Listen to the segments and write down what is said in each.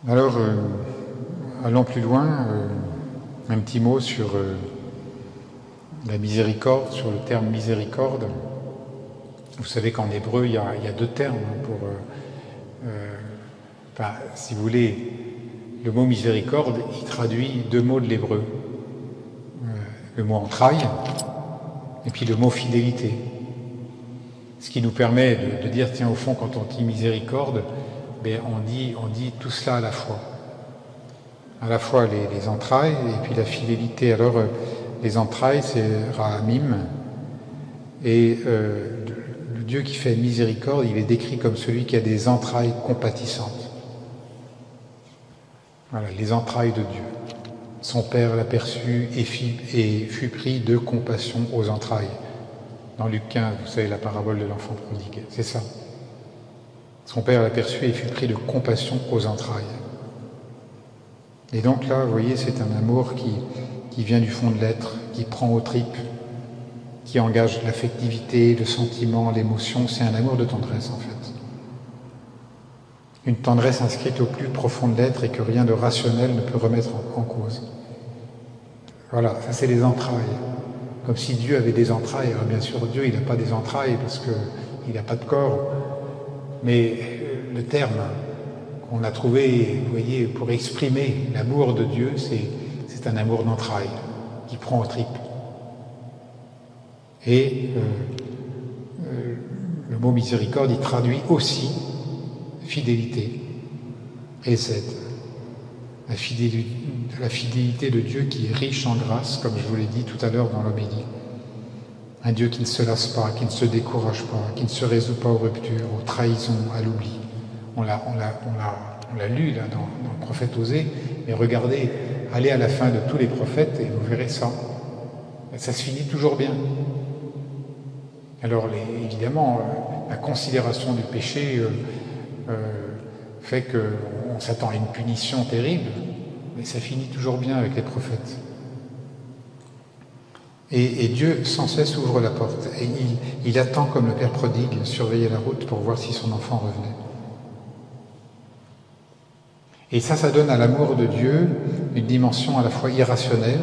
Alors, allons plus loin, un petit mot sur la miséricorde, sur le terme miséricorde. Vous savez qu'en hébreu, il y a deux termes pour... si vous voulez, le mot miséricorde, il traduit deux mots de l'hébreu. Le mot entraille et puis le mot fidélité. Ce qui nous permet de dire, tiens, au fond, quand on dit miséricorde, on dit tout cela à la fois. À la fois les entrailles et puis la fidélité. Alors, les entrailles, c'est Rahamim. Et le Dieu qui fait miséricorde, il est décrit comme celui qui a des entrailles compatissantes. Voilà, les entrailles de Dieu. Son père l'aperçut et fut pris de compassion aux entrailles. Dans Luc 15, vous savez, la parabole de l'enfant prodigue, c'est ça. Son père l'aperçut et fut pris de compassion aux entrailles. Et donc là, vous voyez, c'est un amour qui vient du fond de l'être, qui prend aux tripes, qui engage l'affectivité, le sentiment, l'émotion. C'est un amour de tendresse, en fait. Une tendresse inscrite au plus profond de l'être et que rien de rationnel ne peut remettre en cause. Voilà, ça c'est les entrailles. Comme si Dieu avait des entrailles. Alors bien sûr, Dieu, il n'a pas des entrailles parce qu'il n'a pas de corps. Mais le terme qu'on a trouvé, vous voyez, pour exprimer l'amour de Dieu, c'est un amour d'entrailles qui prend aux tripes. Et le mot miséricorde, il traduit aussi fidélité et la fidélité de Dieu qui est riche en grâce, comme je vous l'ai dit tout à l'heure dans l'homélie. Un Dieu qui ne se lasse pas, qui ne se décourage pas, qui ne se résout pas aux ruptures, aux trahisons, à l'oubli. On l'a lu là dans le prophète Osée, mais regardez, allez à la fin de tous les prophètes et vous verrez ça. Ça se finit toujours bien. Alors évidemment, la considération du péché fait qu'on s'attend à une punition terrible, mais ça finit toujours bien avec les prophètes. Et Dieu sans cesse ouvre la porte, et il attend comme le père prodigue, surveiller la route pour voir si son enfant revenait. Et ça donne à l'amour de Dieu une dimension à la fois irrationnelle,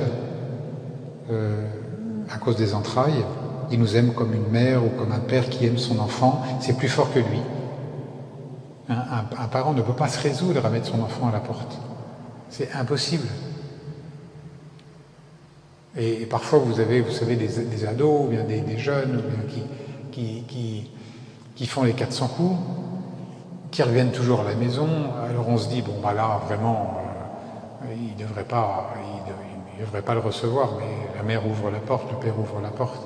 à cause des entrailles. Il nous aime comme une mère ou comme un père qui aime son enfant, c'est plus fort que lui. Un parent ne peut pas se résoudre à mettre son enfant à la porte. C'est impossible. Et parfois vous savez, des ados, ou bien des jeunes, ou bien qui font les 400 coups, qui reviennent toujours à la maison. Alors on se dit, bon bah là, vraiment, il ne devrait pas le recevoir, mais la mère ouvre la porte, le père ouvre la porte.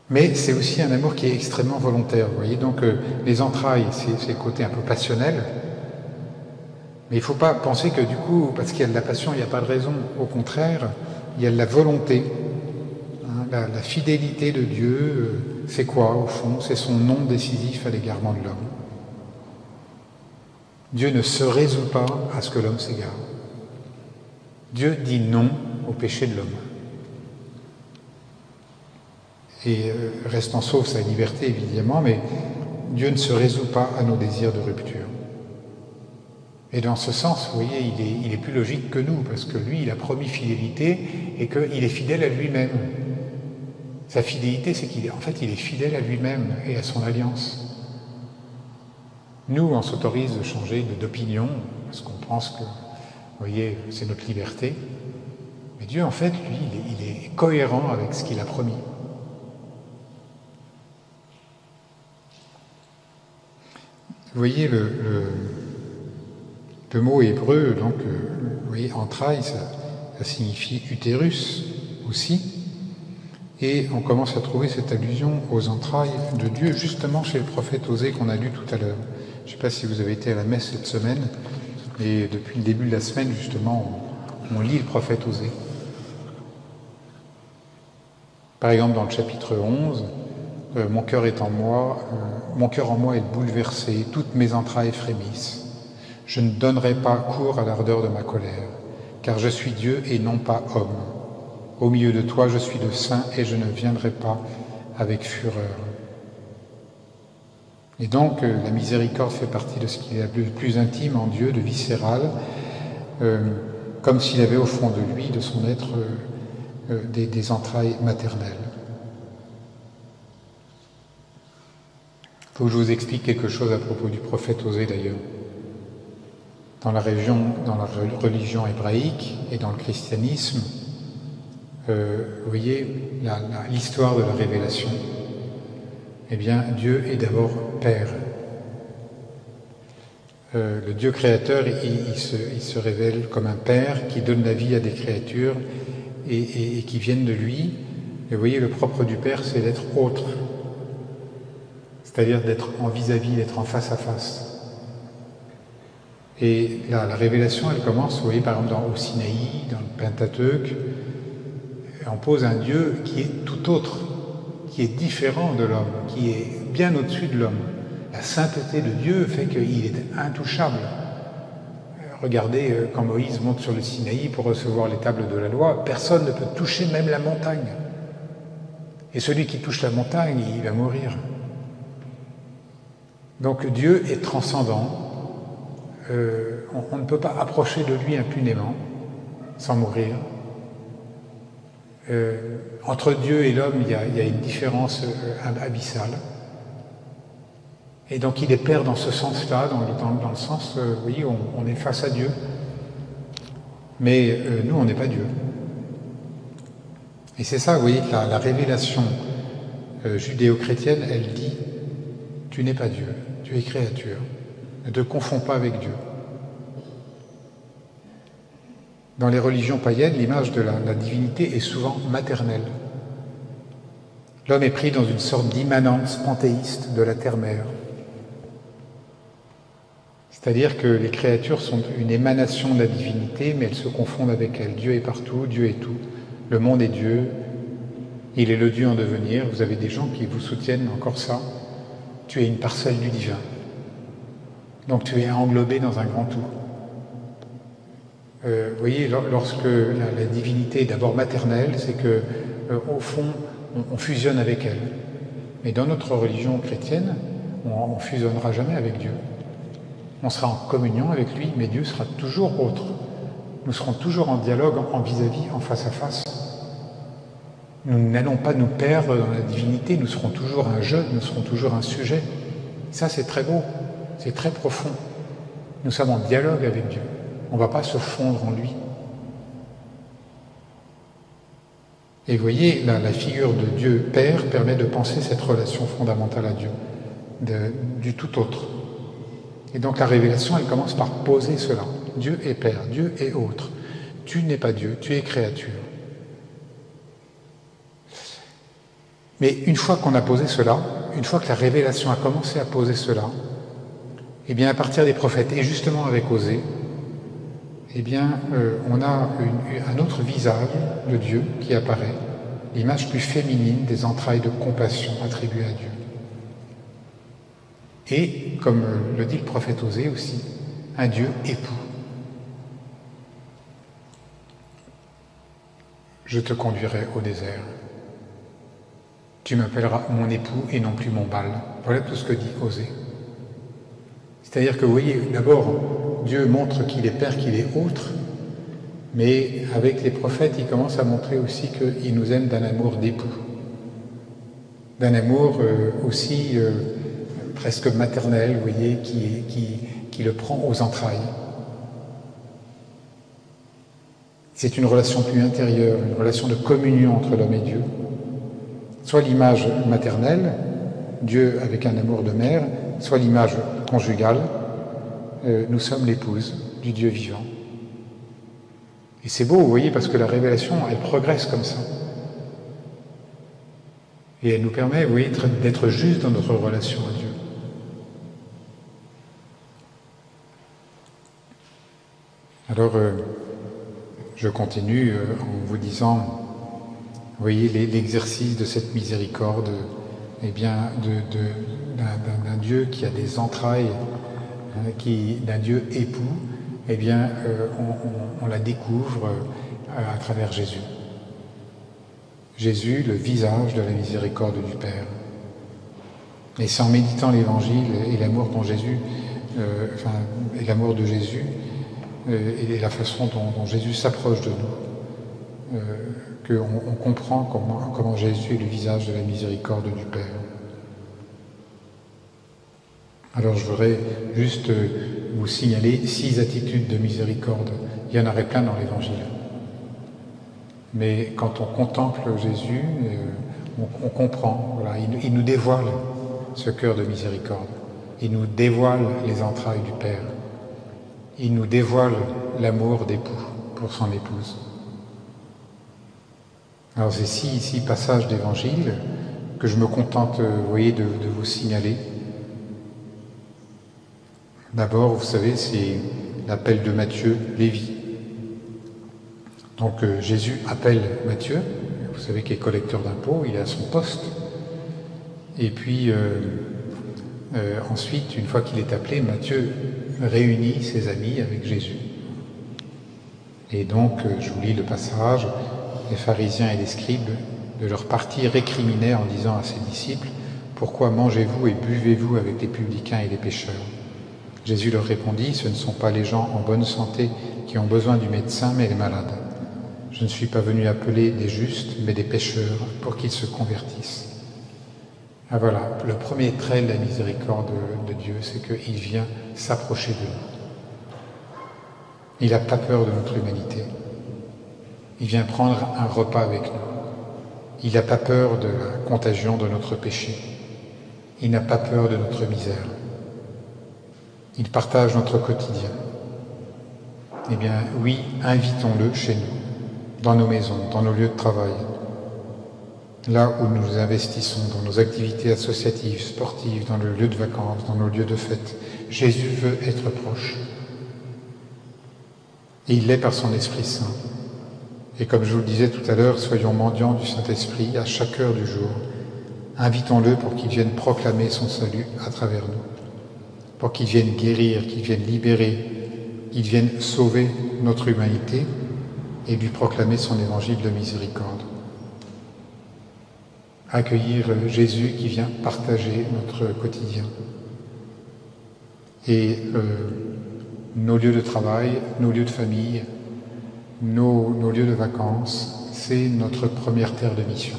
Mais c'est aussi un amour qui est extrêmement volontaire, vous voyez. Donc les entrailles, c'est le côté un peu passionnel. Mais il ne faut pas penser que du coup, parce qu'il y a de la passion, il n'y a pas de raison. Au contraire, il y a de la volonté. La fidélité de Dieu, c'est quoi au fond? C'est son non décisif à l'égarement de l'homme. Dieu ne se résout pas à ce que l'homme s'égare. Dieu dit non au péché de l'homme. Et restant sauf sa liberté, évidemment, mais Dieu ne se résout pas à nos désirs de rupture. Et dans ce sens, vous voyez, il est plus logique que nous, parce que lui, il a promis fidélité et qu'il est fidèle à lui-même. Sa fidélité, c'est qu'il est fidèle à lui-même et à son alliance. Nous, on s'autorise de changer d'opinion, parce qu'on pense que, vous voyez, c'est notre liberté. Mais Dieu, en fait, lui, il est cohérent avec ce qu'il a promis. Vous voyez, le mot hébreu, donc, vous voyez, entrailles, ça signifie utérus aussi. Et on commence à trouver cette allusion aux entrailles de Dieu, justement chez le prophète Osée qu'on a lu tout à l'heure. Je ne sais pas si vous avez été à la messe cette semaine, et depuis le début de la semaine, justement, on lit le prophète Osée. Par exemple, dans le chapitre 11, mon cœur en moi est bouleversé, toutes mes entrailles frémissent. Je ne donnerai pas cours à l'ardeur de ma colère, car je suis Dieu et non pas homme. Au milieu de toi, je suis le saint et je ne viendrai pas avec fureur. Et donc, la miséricorde fait partie de ce qu'il y a de plus intime en Dieu, de viscéral, comme s'il avait au fond de lui, de son être, des entrailles maternelles. Il faut que je vous explique quelque chose à propos du prophète Osée d'ailleurs. Dans la religion hébraïque et dans le christianisme, vous voyez, l'histoire de la révélation, eh bien, Dieu est d'abord Père. Le Dieu créateur, il se révèle comme un Père qui donne la vie à des créatures et qui viennent de lui. Et vous voyez, le propre du Père, c'est d'être autre. C'est-à-dire d'être en vis-à-vis, d'être en face à face. Et là, la révélation, elle commence, vous voyez, par exemple, au Sinaï, dans le Pentateuque, on pose un Dieu qui est tout autre, qui est différent de l'homme, qui est bien au-dessus de l'homme. La sainteté de Dieu fait qu'il est intouchable. Regardez, quand Moïse monte sur le Sinaï pour recevoir les tables de la loi, personne ne peut toucher même la montagne. Et celui qui touche la montagne, il va mourir. Donc Dieu est transcendant. On ne peut pas approcher de lui impunément, sans mourir. Entre Dieu et l'homme, il y a une différence abyssale. Et donc il est Père dans ce sens-là, dans le sens, oui, on est face à Dieu. Mais nous, on n'est pas Dieu. Et c'est ça, vous voyez, que la révélation judéo-chrétienne, elle dit, tu n'es pas Dieu, tu es créature. Ne te confonds pas avec Dieu. Dans les religions païennes, l'image de la divinité est souvent maternelle. L'homme est pris dans une sorte d'immanence panthéiste de la terre-mère. C'est-à-dire que les créatures sont une émanation de la divinité, mais elles se confondent avec elle. Dieu est partout, Dieu est tout. Le monde est Dieu, il est le Dieu en devenir. Vous avez des gens qui vous soutiennent encore ça. Tu es une parcelle du divin. Donc tu es englobé dans un grand tout. Vous voyez, lorsque la divinité est d'abord maternelle, c'est que, au fond, on fusionne avec elle. Mais dans notre religion chrétienne, on ne fusionnera jamais avec Dieu. On sera en communion avec lui, mais Dieu sera toujours autre. Nous serons toujours en dialogue, en vis-à-vis, en face à face. Nous n'allons pas nous perdre dans la divinité, nous serons toujours un jeu, nous serons toujours un sujet. Ça, c'est très beau, c'est très profond. Nous sommes en dialogue avec Dieu. On ne va pas se fondre en lui. Et vous voyez, la figure de Dieu Père permet de penser cette relation fondamentale à Dieu, du tout autre. Et donc la révélation, elle commence par poser cela. Dieu est Père, Dieu est autre. Tu n'es pas Dieu, tu es créature. Mais une fois qu'on a posé cela, une fois que la révélation a commencé à poser cela, eh bien à partir des prophètes, et justement avec Osée, eh bien on a un autre visage de Dieu qui apparaît, l'image plus féminine des entrailles de compassion attribuées à Dieu. Et, comme le dit le prophète Osée aussi, un Dieu époux. Je te conduirai au désert. Tu m'appelleras mon époux et non plus mon Baal. Voilà tout ce que dit Osée. C'est-à-dire que, vous voyez, d'abord, Dieu montre qu'il est Père, qu'il est autre, mais avec les prophètes, il commence à montrer aussi qu'il nous aime d'un amour d'époux, d'un amour aussi presque maternel, vous voyez, qui le prend aux entrailles. C'est une relation plus intérieure, une relation de communion entre l'homme et Dieu. Soit l'image maternelle, Dieu avec un amour de mère, soit l'image conjugale, nous sommes l'épouse du Dieu vivant. Et c'est beau, vous voyez, parce que la révélation, elle progresse comme ça. Et elle nous permet, vous voyez, d'être juste dans notre relation à Dieu. Alors, je continue en vous disant, vous voyez, l'exercice de cette miséricorde, eh bien, d'un Dieu qui a des entrailles, d'un Dieu époux, eh bien, on la découvre à travers Jésus. Jésus, le visage de la miséricorde du Père. Et c'est en méditant l'Évangile et l'amour dont Jésus, et l'amour de Jésus, et la façon dont Jésus s'approche de nous, qu'on comprend comment Jésus est le visage de la miséricorde du Père. Alors je voudrais juste vous signaler 6 attitudes de miséricorde. Il y en aurait plein dans l'Évangile. Mais quand on contemple Jésus, on comprend, voilà, il nous dévoile ce cœur de miséricorde. Il nous dévoile les entrailles du Père. Il nous dévoile l'amour d'époux pour son épouse. Alors c'est 6 passages d'Évangile que je me contente, vous voyez, de vous signaler. D'abord, vous savez, c'est l'appel de Matthieu, Lévi. Donc Jésus appelle Matthieu, vous savez qu'il est collecteur d'impôts, il est à son poste. Et puis ensuite, une fois qu'il est appelé, Matthieu réunit ses amis avec Jésus. Et donc, je vous lis le passage, les pharisiens et les scribes, de leur parti, récriminaient en disant à ses disciples, « Pourquoi mangez-vous et buvez-vous avec les publicains et les pécheurs ?» Jésus leur répondit, « Ce ne sont pas les gens en bonne santé qui ont besoin du médecin, mais les malades. Je ne suis pas venu appeler des justes, mais des pécheurs, pour qu'ils se convertissent. » Ah voilà, le premier trait de la miséricorde de Dieu, c'est qu'il vient s'approcher de nous. Il n'a pas peur de notre humanité. Il vient prendre un repas avec nous. Il n'a pas peur de la contagion de notre péché. Il n'a pas peur de notre misère. Il partage notre quotidien. Eh bien, oui, invitons-le chez nous, dans nos maisons, dans nos lieux de travail, là où nous nous investissons, dans nos activités associatives, sportives, dans le lieu de vacances, dans nos lieux de fête. Jésus veut être proche. Et il l'est par son Esprit Saint. Et comme je vous le disais tout à l'heure, soyons mendiants du Saint-Esprit à chaque heure du jour. Invitons-le pour qu'il vienne proclamer son salut à travers nous. Pour qu'il vienne guérir, qu'il vienne libérer, qu'il vienne sauver notre humanité et lui proclamer son évangile de miséricorde. Accueillir Jésus qui vient partager notre quotidien. Et nos lieux de travail, nos lieux de famille, nos lieux de vacances, c'est notre première terre de mission.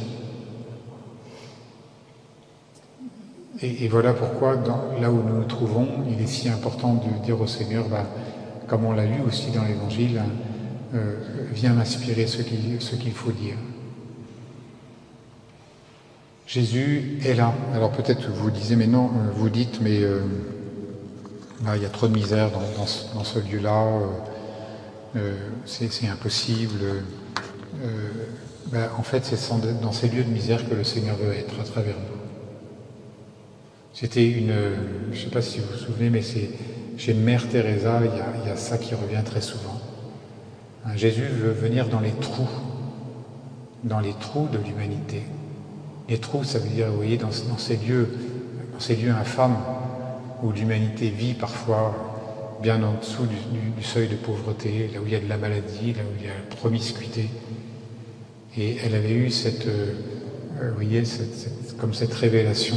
Et voilà pourquoi, là où nous nous trouvons, il est si important de dire au Seigneur, comme on l'a lu aussi dans l'Évangile, viens m'inspirer ce qu'il faut dire. Jésus est là. Alors peut-être vous disiez, mais non, vous dites, mais là, il y a trop de misère dans ce lieu-là, c'est impossible. En fait, c'est dans ces lieux de misère que le Seigneur veut être à travers nous. C'était je ne sais pas si vous vous souvenez, mais c'est chez Mère Teresa, il y a ça qui revient très souvent. Jésus veut venir dans les trous de l'humanité. Les trous, ça veut dire, vous voyez, dans ces lieux infâmes où l'humanité vit parfois bien en dessous du seuil de pauvreté, là où il y a de la maladie, là où il y a la promiscuité. Et elle avait eu cette révélation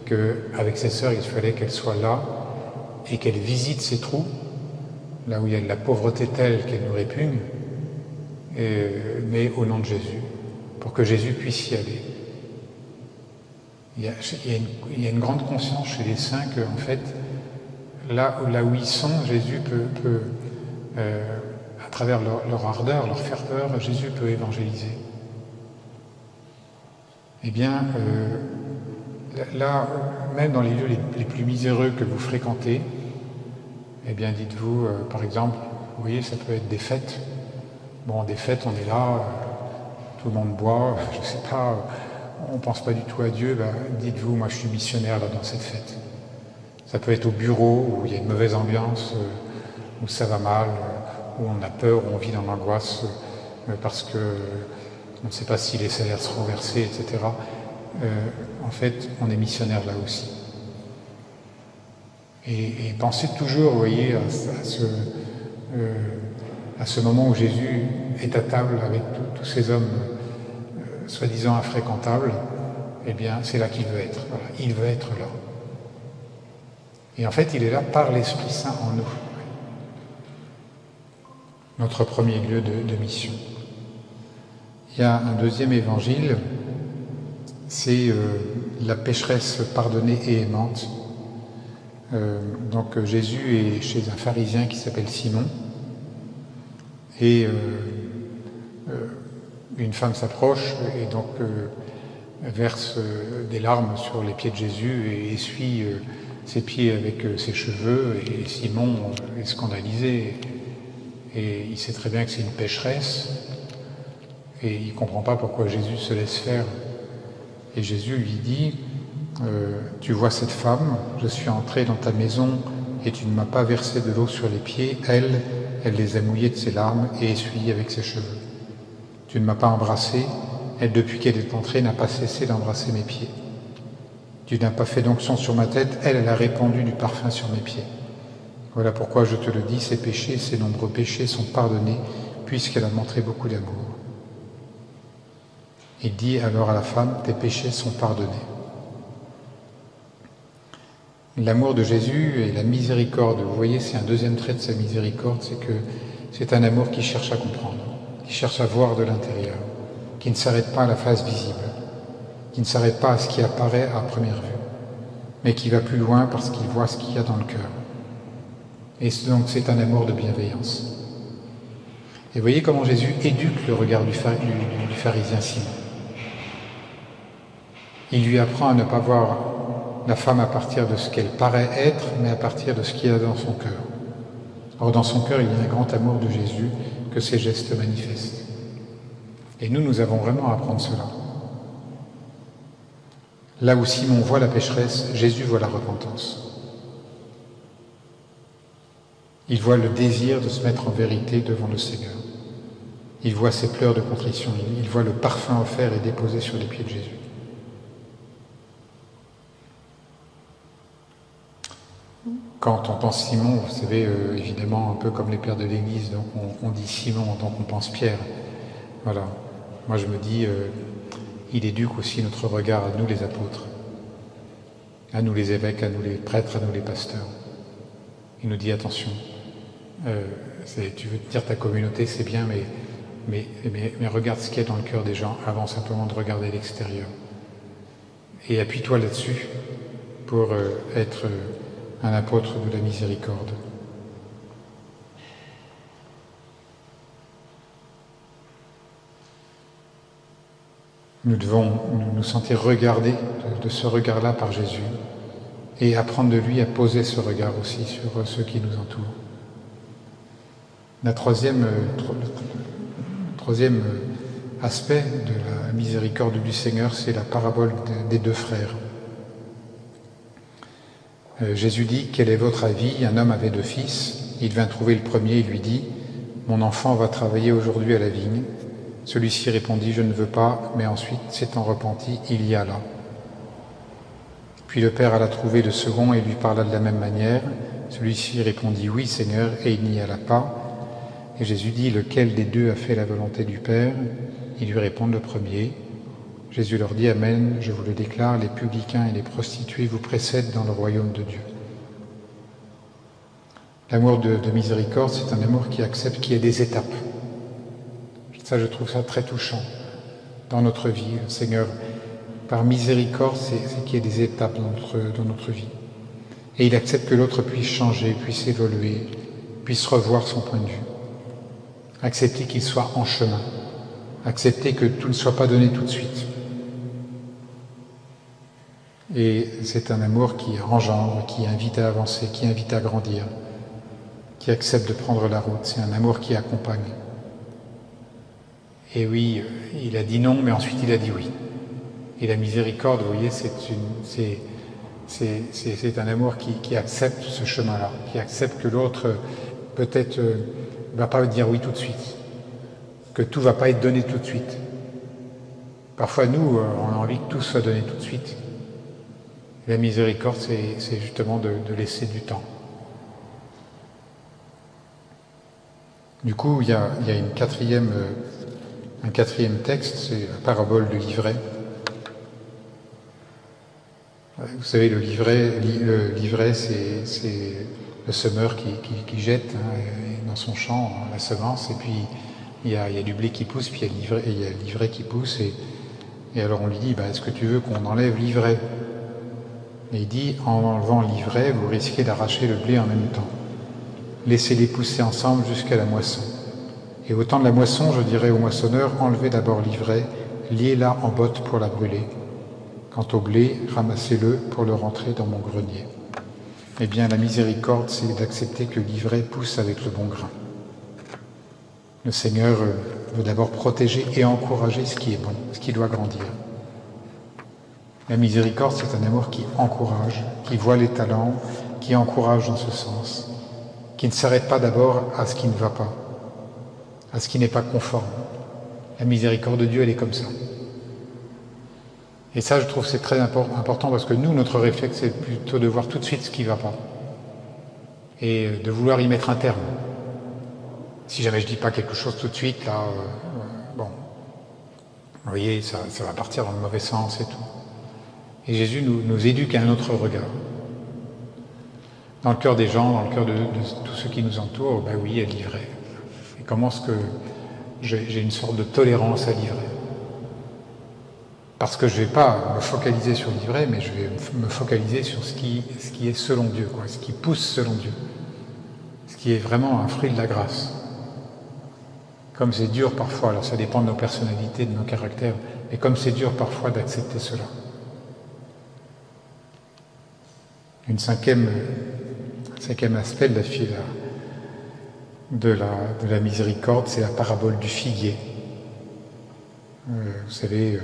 qu'avec ses sœurs, il fallait qu'elle soit là et qu'elle visite ces trous, là où il y a de la pauvreté telle qu'elle nous répugne, mais au nom de Jésus, pour que Jésus puisse y aller. Il y a une grande conscience chez les saints que, en fait, là où ils sont, Jésus peut à travers leur ardeur, leur ferveur, Jésus peut évangéliser. Eh bien, là, même dans les lieux les plus miséreux que vous fréquentez, eh bien, dites-vous, par exemple, vous voyez, ça peut être des fêtes. Bon, des fêtes, on est là, tout le monde boit, je ne sais pas, on ne pense pas du tout à Dieu, dites-vous, moi je suis missionnaire là dans cette fête. Ça peut être au bureau, où il y a une mauvaise ambiance, où ça va mal, où on a peur, où on vit dans l'angoisse, parce qu'on ne sait pas si les salaires seront versés, etc. En fait, on est missionnaire là aussi. Et pensez toujours, vous voyez, à ce moment où Jésus est à table avec tous ces hommes soi-disant infréquentables, eh bien, c'est là qu'il veut être. Voilà, il veut être là. Et en fait, il est là par l'Esprit Saint en nous. Notre premier lieu de mission. Il y a un deuxième évangile, c'est la pécheresse pardonnée et aimante. Donc Jésus est chez un pharisien qui s'appelle Simon, et une femme s'approche et donc verse des larmes sur les pieds de Jésus et essuie ses pieds avec ses cheveux, et Simon est scandalisé et il sait très bien que c'est une pécheresse et il ne comprend pas pourquoi Jésus se laisse faire. Et Jésus lui dit tu vois cette femme, je suis entré dans ta maison et tu ne m'as pas versé de l'eau sur les pieds, elle les a mouillés de ses larmes et essuyés avec ses cheveux. Tu ne m'as pas embrassé, elle depuis qu'elle est entrée n'a pas cessé d'embrasser mes pieds. Tu n'as pas fait d'onction sur ma tête, elle a répandu du parfum sur mes pieds. Voilà pourquoi je te le dis, ses péchés, ses nombreux péchés sont pardonnés, puisqu'elle a montré beaucoup d'amour. Il dit alors à la femme, tes péchés sont pardonnés. L'amour de Jésus et la miséricorde, vous voyez, c'est un deuxième trait de sa miséricorde, c'est que c'est un amour qui cherche à comprendre, qui cherche à voir de l'intérieur, qui ne s'arrête pas à la face visible, qui ne s'arrête pas à ce qui apparaît à première vue, mais qui va plus loin parce qu'il voit ce qu'il y a dans le cœur. Et donc c'est un amour de bienveillance. Et vous voyez comment Jésus éduque le regard du pharisien Simon. Il lui apprend à ne pas voir la femme à partir de ce qu'elle paraît être, mais à partir de ce qu'il y a dans son cœur. Or, dans son cœur, il y a un grand amour de Jésus que ses gestes manifestent. Et nous avons vraiment à apprendre cela. Là où Simon voit la pécheresse, Jésus voit la repentance. Il voit le désir de se mettre en vérité devant le Seigneur. Il voit ses pleurs de contrition, il voit le parfum offert et déposé sur les pieds de Jésus. Quand on pense Simon, vous savez, évidemment, un peu comme les pères de l'Église, donc on dit Simon, donc on pense Pierre. Voilà. Moi, je me dis, il éduque aussi notre regard à nous, les apôtres, à nous, les évêques, à nous, les prêtres, à nous, les pasteurs. Il nous dit, attention, tu veux dire ta communauté, c'est bien, mais regarde ce qu'il y a dans le cœur des gens avant simplement de regarder l'extérieur. Et appuie-toi là-dessus pour être un apôtre de la miséricorde. Nous devons nous sentir regardés de ce regard-là par Jésus et apprendre de lui à poser ce regard aussi sur ceux qui nous entourent. Le troisième aspect de la miséricorde du Seigneur, c'est la parabole des deux frères. Jésus dit, quel est votre avis? Un homme avait 2 fils. Il vint trouver le premier et lui dit, mon enfant va travailler aujourd'hui à la vigne. Celui-ci répondit, je ne veux pas, mais ensuite, s'étant repenti, il y alla. Puis le père alla trouver le second et lui parla de la même manière. Celui-ci répondit, oui, Seigneur, et il n'y alla pas. Et Jésus dit, lequel des deux a fait la volonté du Père? Ils lui répondent, le premier. Jésus leur dit, amen, je vous le déclare, les publicains et les prostituées vous précèdent dans le royaume de Dieu. L'amour de miséricorde, c'est un amour qui accepte qu'il y ait des étapes. Ça, je trouve ça très touchant dans notre vie. Le Seigneur, par miséricorde, c'est qu'il y ait des étapes dans notre vie. Et il accepte que l'autre puisse changer, puisse évoluer, puisse revoir son point de vue. Accepter qu'il soit en chemin. Accepter que tout ne soit pas donné tout de suite. Et c'est un amour qui engendre, qui invite à avancer, qui invite à grandir, qui accepte de prendre la route. C'est un amour qui accompagne. Et oui, il a dit non, mais ensuite il a dit oui. Et la miséricorde, vous voyez, c'est un amour qui accepte ce chemin-là, qui accepte que l'autre peut-être ne va pas dire oui tout de suite, que tout ne va pas être donné tout de suite. Parfois, nous, on a envie que tout soit donné tout de suite. La miséricorde, c'est justement de laisser du temps. Du coup, il y a un quatrième texte, c'est la parabole de l'ivraie. Vous savez, le livret, c'est le semeur qui jette dans son champ la semence, et puis il y a du blé qui pousse, puis il y a le livret qui pousse, et alors on lui dit, est-ce que tu veux qu'on enlève l'ivraie? Et il dit, en enlevant l'ivraie, vous risquez d'arracher le blé en même temps. Laissez-les pousser ensemble jusqu'à la moisson. Et au temps de la moisson, je dirais au moissonneur, enlevez d'abord l'ivraie, liez-la en botte pour la brûler. Quant au blé, ramassez-le pour le rentrer dans mon grenier. Eh bien, la miséricorde, c'est d'accepter que l'ivraie pousse avec le bon grain. Le Seigneur veut d'abord protéger et encourager ce qui est bon, ce qui doit grandir. La miséricorde, c'est un amour qui encourage, qui voit les talents, qui encourage dans ce sens, qui ne s'arrête pas d'abord à ce qui ne va pas, à ce qui n'est pas conforme. La miséricorde de Dieu, elle est comme ça. Et ça, je trouve c'est très important parce que nous, notre réflexe, c'est plutôt de voir tout de suite ce qui ne va pas et de vouloir y mettre un terme. Si jamais je ne dis pas quelque chose tout de suite, là, vous voyez, ça va partir dans le mauvais sens et tout. Et Jésus nous éduque à un autre regard. Dans le cœur des gens, dans le cœur de tous ceux qui nous entourent, oui, il y a l'ivraie. Et comment est-ce que j'ai une sorte de tolérance à l'ivraie? Parce que je ne vais pas me focaliser sur l'ivraie, mais je vais me focaliser sur ce qui est selon Dieu, ce qui pousse selon Dieu. Ce qui est vraiment un fruit de la grâce. Comme c'est dur parfois, alors ça dépend de nos personnalités, de nos caractères, mais comme c'est dur parfois d'accepter cela. Un cinquième aspect de la miséricorde, c'est la parabole du figuier. Vous savez,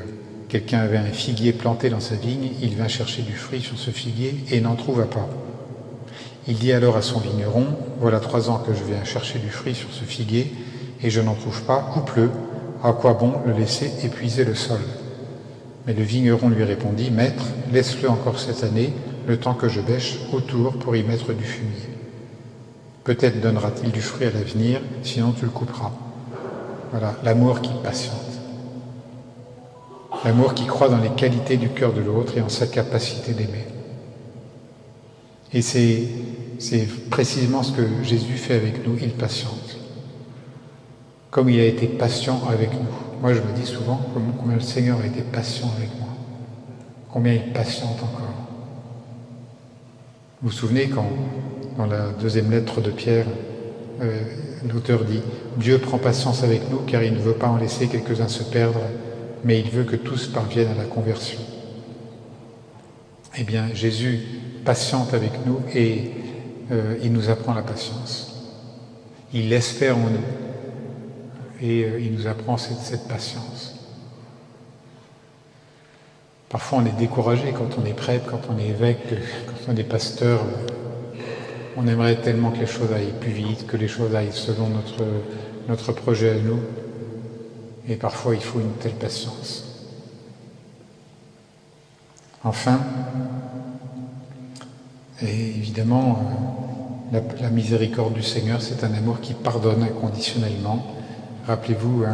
quelqu'un avait un figuier planté dans sa vigne, il vint chercher du fruit sur ce figuier et n'en trouva pas. Il dit alors à son vigneron, voilà 3 ans que je viens chercher du fruit sur ce figuier et je n'en trouve pas, coupe-le, à quoi bon le laisser épuiser le sol? Mais le vigneron lui répondit, maître, laisse-le encore cette année, le temps que je bêche autour pour y mettre du fumier. Peut-être donnera-t-il du fruit à l'avenir, sinon tu le couperas. Voilà, l'amour qui patiente. L'amour qui croit dans les qualités du cœur de l'autre et en sa capacité d'aimer. Et c'est précisément ce que Jésus fait avec nous, il patiente. Comme il a été patient avec nous. Moi je me dis souvent combien le Seigneur a été patient avec moi. Combien il patiente encore. Vous vous souvenez quand, dans la 2e lettre de Pierre, l'auteur dit « Dieu prend patience avec nous car il ne veut pas en laisser quelques-uns se perdre, mais il veut que tous parviennent à la conversion. » Eh bien, Jésus patiente avec nous et il nous apprend la patience. Il laisse faire en nous et il nous apprend cette patience. Parfois, on est découragé quand on est prêtre, quand on est évêque, quand on est pasteur. On aimerait tellement que les choses aillent plus vite, que les choses aillent selon notre projet à nous. Et parfois, il faut une telle patience. Enfin, et évidemment, la miséricorde du Seigneur, c'est un amour qui pardonne inconditionnellement. Rappelez-vous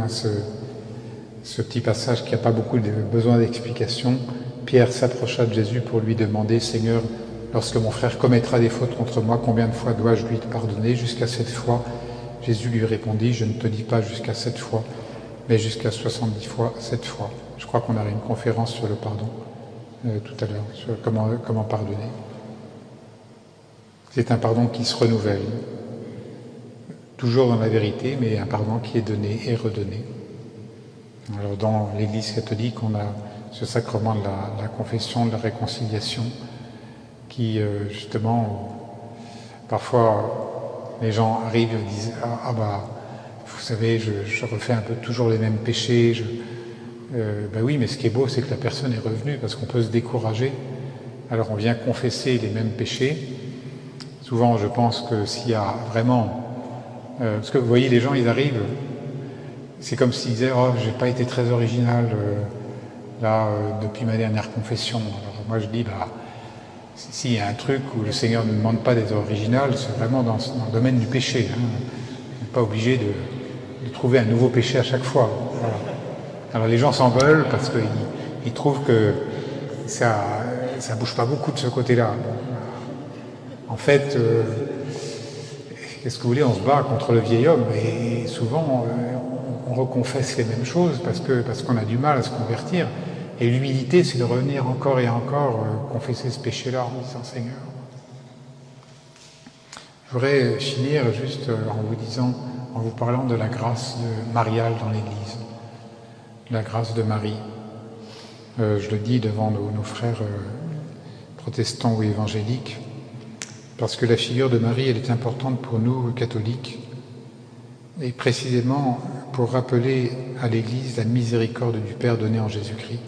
ce petit passage qui n'a pas beaucoup besoin d'explication. Pierre s'approcha de Jésus pour lui demander « Seigneur, lorsque mon frère commettra des fautes contre moi, combien de fois dois-je lui pardonner? Jusqu'à 7 fois ?» Jésus lui répondit « Je ne te dis pas jusqu'à 7 fois, mais jusqu'à 70 fois 7 fois. » Je crois qu'on a une conférence sur le pardon tout à l'heure, sur comment pardonner. C'est un pardon qui se renouvelle, toujours dans la vérité, mais un pardon qui est donné et redonné. Alors dans l'Église catholique, on a ce sacrement de la confession, de la réconciliation, qui justement, parfois les gens arrivent et disent « Ah vous savez, je refais un peu toujours les mêmes péchés. » Oui, mais ce qui est beau, c'est que la personne est revenue, parce qu'on peut se décourager. Alors on vient confesser les mêmes péchés. Souvent, je pense que s'il y a vraiment... parce que vous voyez, les gens, ils arrivent, c'est comme s'ils disaient « Oh, j'ai pas été très original depuis ma dernière confession. » Alors moi, je dis s'il y a un truc où le Seigneur ne demande pas d'être original, c'est vraiment dans le domaine du péché. Hein. On n'est pas obligé de trouver un nouveau péché à chaque fois. Voilà. Alors les gens s'en veulent parce qu'ils trouvent que ça ça bouge pas beaucoup de ce côté-là. En fait, qu'est-ce que vous voulez, on se bat contre le vieil homme, et souvent on reconfesse les mêmes choses parce qu'on a du mal à se convertir. Et l'humilité, c'est de revenir encore et encore confesser ce péché-là en disant Seigneur. Je voudrais finir juste en vous parlant de la grâce mariale dans l'Église, la grâce de Marie. Je le dis devant nos frères protestants ou évangéliques, parce que la figure de Marie, elle est importante pour nous, catholiques, et précisément pour rappeler à l'Église la miséricorde du Père donnée en Jésus-Christ.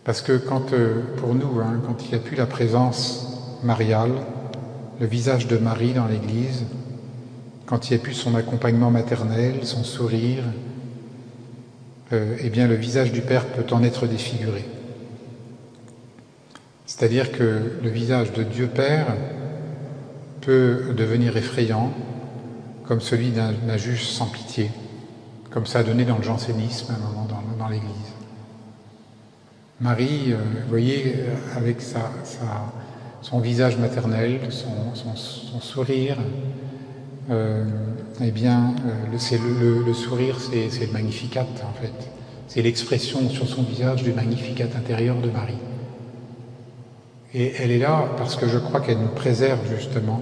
Parce que pour nous, quand il n'y a plus la présence mariale, le visage de Marie dans l'Église, quand il n'y a plus son accompagnement maternel, son sourire, eh bien le visage du Père peut en être défiguré. C'est-à-dire que le visage de Dieu Père peut devenir effrayant, comme celui d'un juge sans pitié, comme ça a donné dans le jansénisme à un moment dans l'Église. Marie, vous voyez, avec son visage maternel, son sourire, eh bien, le sourire, c'est le Magnificat, en fait. C'est l'expression sur son visage du Magnificat intérieur de Marie. Et elle est là parce que je crois qu'elle nous préserve, justement,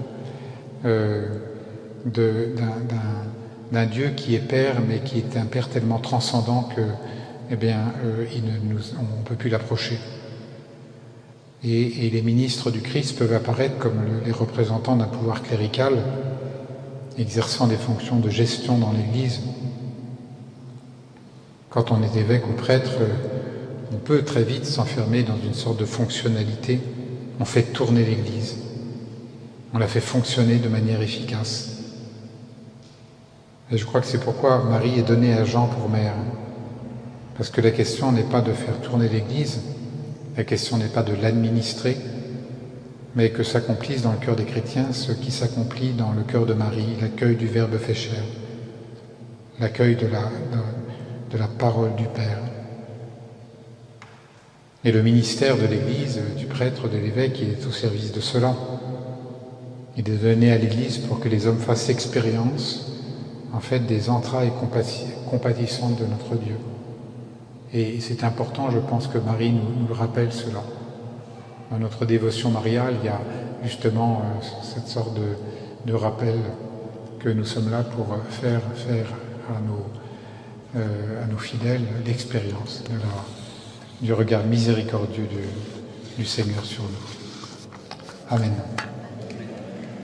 d'un Dieu qui est Père, mais qui est un Père tellement transcendant que, eh bien, on ne peut plus l'approcher. Et les ministres du Christ peuvent apparaître comme les représentants d'un pouvoir clérical, exerçant des fonctions de gestion dans l'Église. Quand on est évêque ou prêtre, on peut très vite s'enfermer dans une sorte de fonctionnalité. On fait tourner l'Église. On la fait fonctionner de manière efficace. Et je crois que c'est pourquoi Marie est donnée à Jean pour mère. Parce que la question n'est pas de faire tourner l'Église, la question n'est pas de l'administrer, mais que s'accomplisse dans le cœur des chrétiens ce qui s'accomplit dans le cœur de Marie, l'accueil du Verbe fait chair, l'accueil de la parole du Père. Et le ministère de l'Église, du prêtre, de l'évêque, il est au service de cela. Il est donné à l'Église pour que les hommes fassent expérience, en fait, des entrailles compatissantes de notre Dieu. Et c'est important, je pense que Marie nous le rappelle cela. Dans notre dévotion mariale, il y a justement cette sorte de rappel que nous sommes là pour faire à nos fidèles l'expérience du regard miséricordieux du Seigneur sur nous. Amen.